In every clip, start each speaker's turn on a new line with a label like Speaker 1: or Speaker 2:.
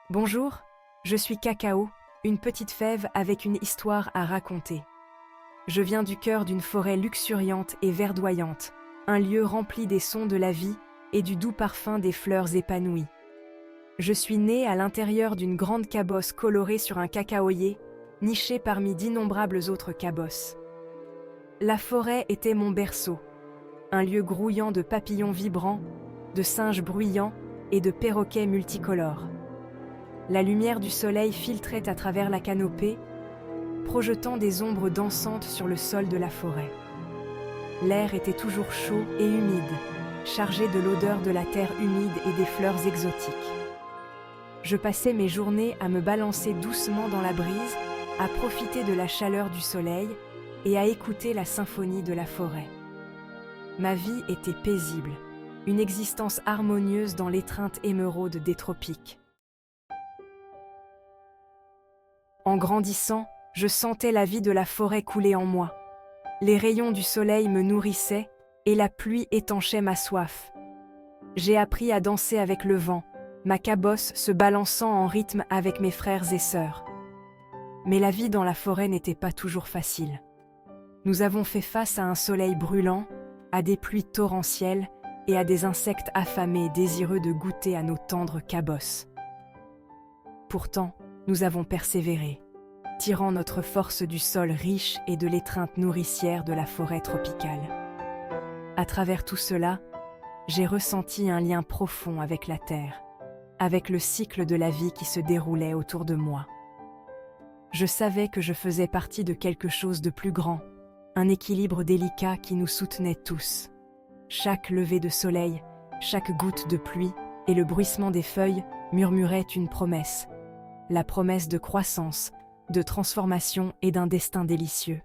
Speaker 1: Bonjour, je suis Cacao, une petite fève avec une histoire à raconter. Je viens du cœur d'une forêt luxuriante et verdoyante, un lieu rempli des sons de la vie et du doux parfum des fleurs épanouies. Je suis née à l'intérieur d'une grande cabosse colorée sur un cacaoyer, nichée parmi d'innombrables autres cabosses. La forêt était mon berceau, un lieu grouillant de papillons vibrants, de singes bruyants et de perroquets multicolores. La lumière du soleil filtrait à travers la canopée, projetant des ombres dansantes sur le sol de la forêt. L'air était toujours chaud et humide, chargé de l'odeur de la terre humide et des fleurs exotiques. Je passais mes journées à me balancer doucement dans la brise, à profiter de la chaleur du soleil et à écouter la symphonie de la forêt. Ma vie était paisible, une existence harmonieuse dans l'étreinte émeraude des tropiques. En grandissant, je sentais la vie de la forêt couler en moi. Les rayons du soleil me nourrissaient et la pluie étanchait ma soif. J'ai appris à danser avec le vent, ma cabosse se balançant en rythme avec mes frères et sœurs. Mais la vie dans la forêt n'était pas toujours facile. Nous avons fait face à un soleil brûlant, à des pluies torrentielles et à des insectes affamés désireux de goûter à nos tendres cabosses. Pourtant, nous avons persévéré, tirant notre force du sol riche et de l'étreinte nourricière de la forêt tropicale. À travers tout cela, j'ai ressenti un lien profond avec la terre, avec le cycle de la vie qui se déroulait autour de moi. Je savais que je faisais partie de quelque chose de plus grand, un équilibre délicat qui nous soutenait tous. Chaque lever de soleil, chaque goutte de pluie et le bruissement des feuilles murmuraient une promesse, la promesse de croissance, de transformation et d'un destin délicieux.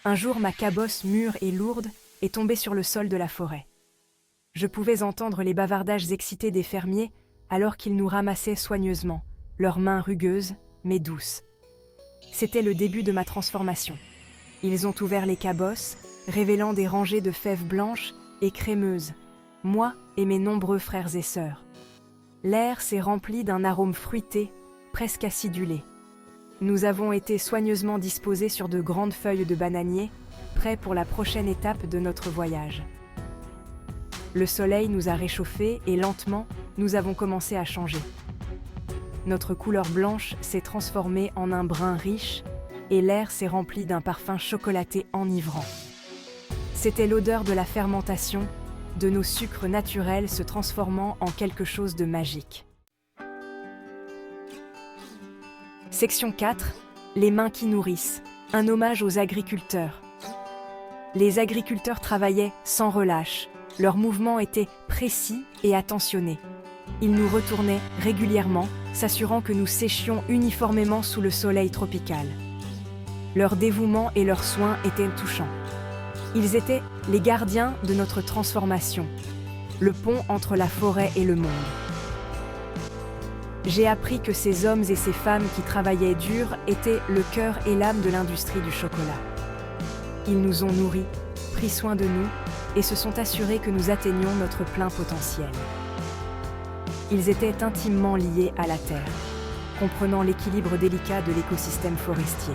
Speaker 1: Un jour, ma cabosse mûre et lourde est tombée sur le sol de la forêt. Je pouvais entendre les bavardages excités des fermiers alors qu'ils nous ramassaient soigneusement, leurs mains rugueuses mais douces. C'était le début de ma transformation. Ils ont ouvert les cabosses, révélant des rangées de fèves blanches et crémeuses, moi et mes nombreux frères et sœurs. L'air s'est rempli d'un arôme fruité, presque acidulé. Nous avons été soigneusement disposés sur de grandes feuilles de bananier, prêts pour la prochaine étape de notre voyage. Le soleil nous a réchauffés et lentement, nous avons commencé à changer. Notre couleur blanche s'est transformée en un brun riche et l'air s'est rempli d'un parfum chocolaté enivrant. C'était l'odeur de la fermentation, de nos sucres naturels se transformant en quelque chose de magique. Section 4. Les mains qui nourrissent. Un hommage aux agriculteurs. Les agriculteurs travaillaient sans relâche. Leurs mouvements étaient précis et attentionnés. Ils nous retournaient régulièrement, s'assurant que nous séchions uniformément sous le soleil tropical. Leur dévouement et leurs soins étaient touchants. Ils étaient les gardiens de notre transformation, le pont entre la forêt et le monde. J'ai appris que ces hommes et ces femmes qui travaillaient dur étaient le cœur et l'âme de l'industrie du chocolat. Ils nous ont nourris, pris soin de nous et se sont assurés que nous atteignions notre plein potentiel. Ils étaient intimement liés à la terre, comprenant l'équilibre délicat de l'écosystème forestier.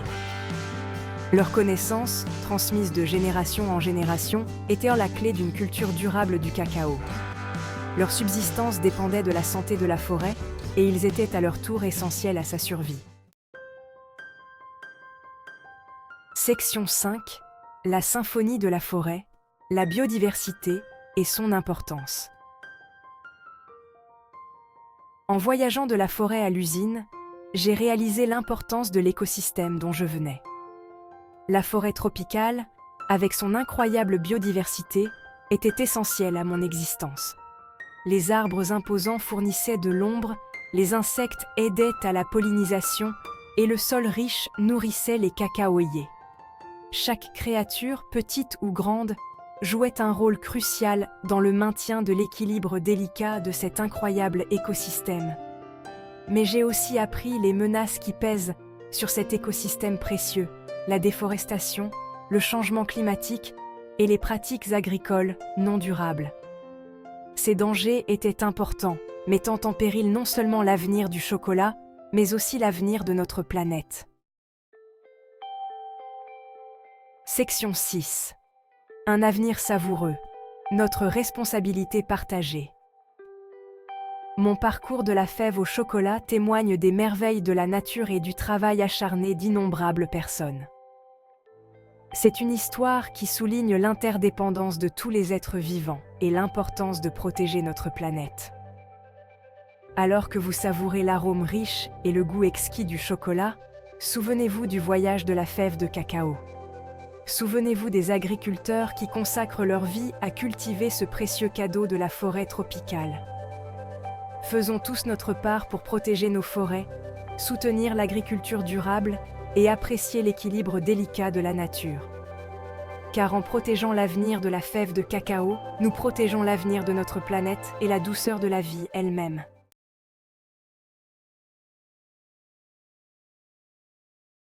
Speaker 1: Leurs connaissances, transmises de génération en génération, étaient la clé d'une culture durable du cacao. Leur subsistance dépendait de la santé de la forêt et ils étaient à leur tour essentiels à sa survie. Section 5. La symphonie de la forêt, la biodiversité et son importance. En voyageant de la forêt à l'usine, j'ai réalisé l'importance de l'écosystème dont je venais. La forêt tropicale, avec son incroyable biodiversité, était essentielle à mon existence. Les arbres imposants fournissaient de l'ombre, les insectes aidaient à la pollinisation et le sol riche nourrissait les cacaoyers. Chaque créature, petite ou grande, jouait un rôle crucial dans le maintien de l'équilibre délicat de cet incroyable écosystème. Mais j'ai aussi appris les menaces qui pèsent sur cet écosystème précieux, la déforestation, le changement climatique et les pratiques agricoles non durables. Ces dangers étaient importants, mettant en péril non seulement l'avenir du chocolat, mais aussi l'avenir de notre planète. Section 6. Un avenir savoureux. Notre responsabilité partagée. Mon parcours de la fève au chocolat témoigne des merveilles de la nature et du travail acharné d'innombrables personnes. C'est une histoire qui souligne l'interdépendance de tous les êtres vivants et l'importance de protéger notre planète. Alors que vous savourez l'arôme riche et le goût exquis du chocolat, souvenez-vous du voyage de la fève de cacao. Souvenez-vous des agriculteurs qui consacrent leur vie à cultiver ce précieux cadeau de la forêt tropicale. Faisons tous notre part pour protéger nos forêts, soutenir l'agriculture durable et apprécier l'équilibre délicat de la nature. Car en protégeant l'avenir de la fève de cacao, nous protégeons l'avenir de notre planète et la douceur de la vie elle-même.